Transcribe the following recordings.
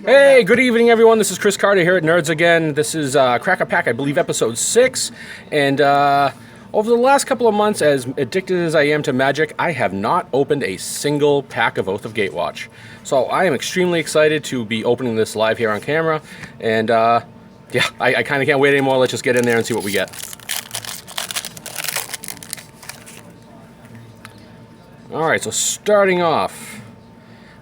Hey, good evening, everyone. This is Chris Carter here at Nerds Again. This is Crack a Pack, I believe, episode 6. And over the last couple of months, as addicted as I am to Magic, I have not opened a single pack of Oath of Gatewatch. So I am extremely excited to be opening this live here on camera. And yeah, I kind of can't wait anymore. Let's just get in there and see what we get. Alright, so starting off,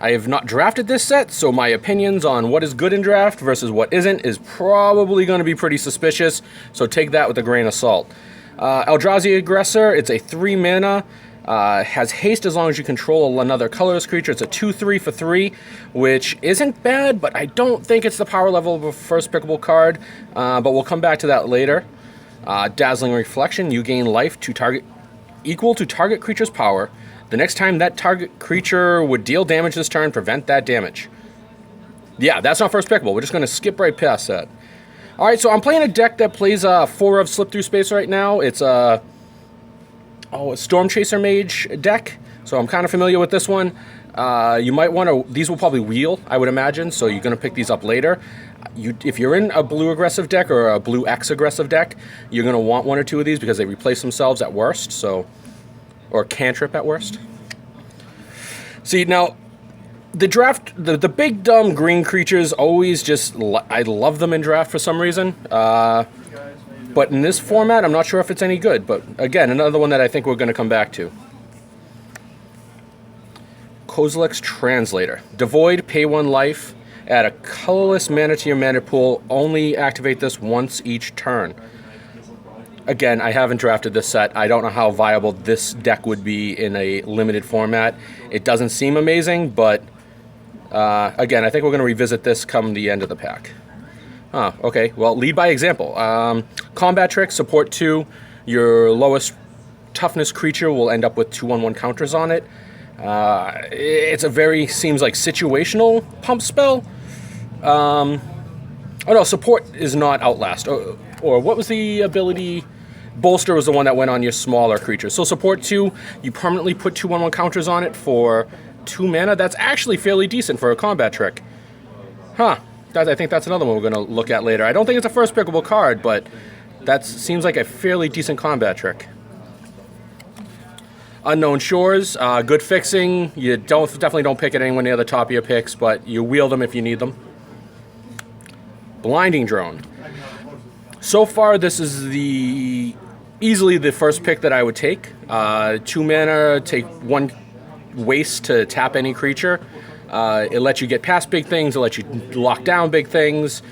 I have not drafted this set, so my opinions on what is good in draft versus what isn't is probably going to be pretty suspicious, so take that with a grain of salt. Eldrazi Aggressor, it's a 3 mana, has haste as long as you control another colorless creature. It's a 2/3 for 3, which isn't bad, but I don't think it's the power level of a first pickable card, but we'll come back to that later. Dazzling Reflection, you gain life to target equal to target creature's power. The next time that target creature would deal damage this turn, prevent that damage. Yeah, that's not first pickable. We're just going to skip right past that. Alright, so I'm playing a deck that plays 4 of Slip Through Space right now. It's a Storm Chaser Mage deck, so I'm kind of familiar with this one. You might want to... These will probably wheel, I would imagine, so you're going to pick these up later. If you're in a blue aggressive deck or a blue X aggressive deck, you're going to want 1 or 2 of these because they replace themselves at worst, so... or cantrip at worst. See, now, the draft, the big dumb green creatures always just, I love them in draft for some reason. But in this format, I'm not sure if it's any good. But again, another one that I think we're going to come back to. Kozilek's Translator. Devoid, pay 1 life, add a colorless mana to your mana pool, only activate this once each turn. Again, I haven't drafted this set. I don't know how viable this deck would be in a limited format. It doesn't seem amazing, but again, I think we're going to revisit this come the end of the pack. Okay, well, lead by example. Combat Trick, support 2. Your lowest toughness creature will end up with 2/1/1 counters on it. It's a very, seems like situational pump spell. Oh no, support is not Outlast. Or what was the ability? Bolster was the one that went on your smaller creatures. So support 2, you permanently put 2/1/1 counters on it for 2 mana. That's actually fairly decent for a combat trick. I think that's another one we're going to look at later. I don't think it's a first pickable card, but that seems like a fairly decent combat trick. Unknown Shores, good fixing. You definitely don't pick it anywhere near the top of your picks, but you wield them if you need them. Blinding Drone. So far, this is easily the first pick that I would take. 2 mana, take 1 waste to tap any creature. It lets you get past big things. It lets you lock down big things.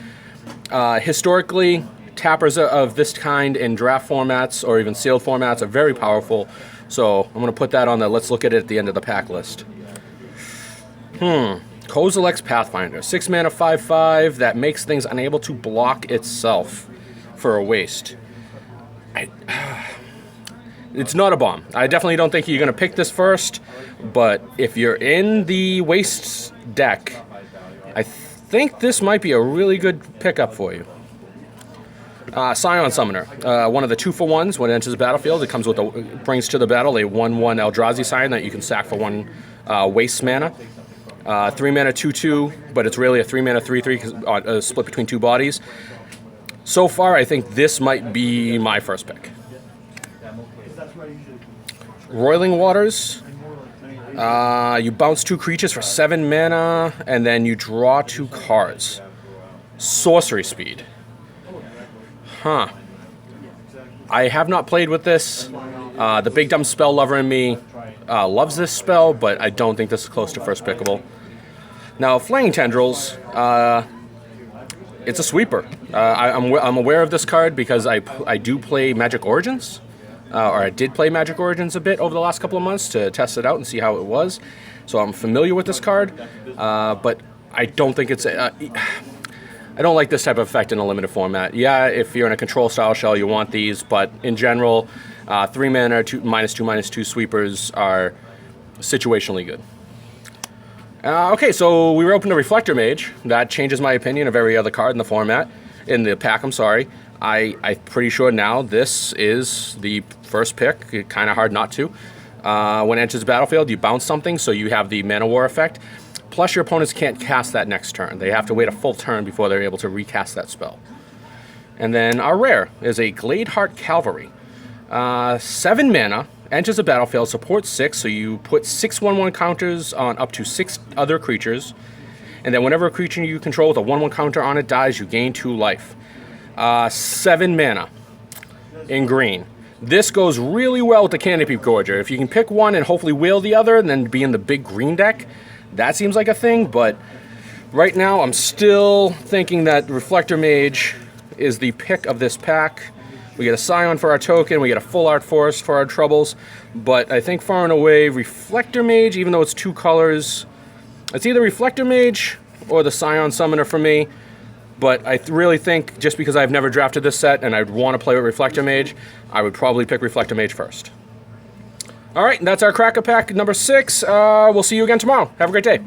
Historically, tappers of this kind in draft formats or even sealed formats are very powerful. So I'm going to put that on the let's look at it at the end of the pack list. Kozilek's Pathfinder. 6 mana, 5/5. That makes things unable to block itself for a waste. It's not a bomb. I definitely don't think you're going to pick this first, but if you're in the waste deck, I think this might be a really good pickup for you. Scion Summoner. One of the 2-for-1s when it enters the battlefield. It comes with brings to the battle a 1/1 Eldrazi Scion that you can sack for 1 waste mana. 3 mana, 2/2, but it's really a 3 mana, 3/3 split between 2 bodies. So far, I think this might be my first pick. Roiling Waters. You bounce 2 creatures for 7 mana, and then you draw 2 cards. Sorcery Speed. I have not played with this. The big dumb spell lover in me loves this spell, but I don't think this is close to first pickable. Now, Flaying Tendrils. It's a sweeper. I'm aware of this card because I do play Magic Origins, or I did play Magic Origins a bit over the last couple of months to test it out and see how it was. So I'm familiar with this card, but I don't think it's... I don't like this type of effect in a limited format. Yeah, if you're in a control style shell, you want these, but in general, 3 mana, -2/2/2 sweepers are situationally good. Okay, so we were open to Reflector Mage. That changes my opinion of every other card in the format. In the pack, I'm sorry. I'm pretty sure now this is the first pick. Kind of hard not to. When it enters the battlefield, you bounce something, so you have the Mana War effect. Plus, your opponents can't cast that next turn. They have to wait a full turn before they're able to recast that spell. And then our rare is a Gladeheart Cavalry. 7 mana, enters the battlefield, supports 6, so you put 6 1/1 counters on up to 6 other creatures. And then whenever a creature you control with a 1/1 counter on it dies, you gain 2 life. 7 mana in green. This goes really well with the Canopy Gorger. If you can pick one and hopefully wheel the other and then be in the big green deck, that seems like a thing. But right now I'm still thinking that Reflector Mage is the pick of this pack. We get a Scion for our token, we get a Full Art Force for our troubles. But I think far and away, Reflector Mage, even though it's 2 colors, it's either Reflector Mage or the Scion Summoner for me. But I really think, just because I've never drafted this set and I'd want to play with Reflector Mage, I would probably pick Reflector Mage first. All right, that's our Cracker Pack number 6. We'll see you again tomorrow. Have a great day.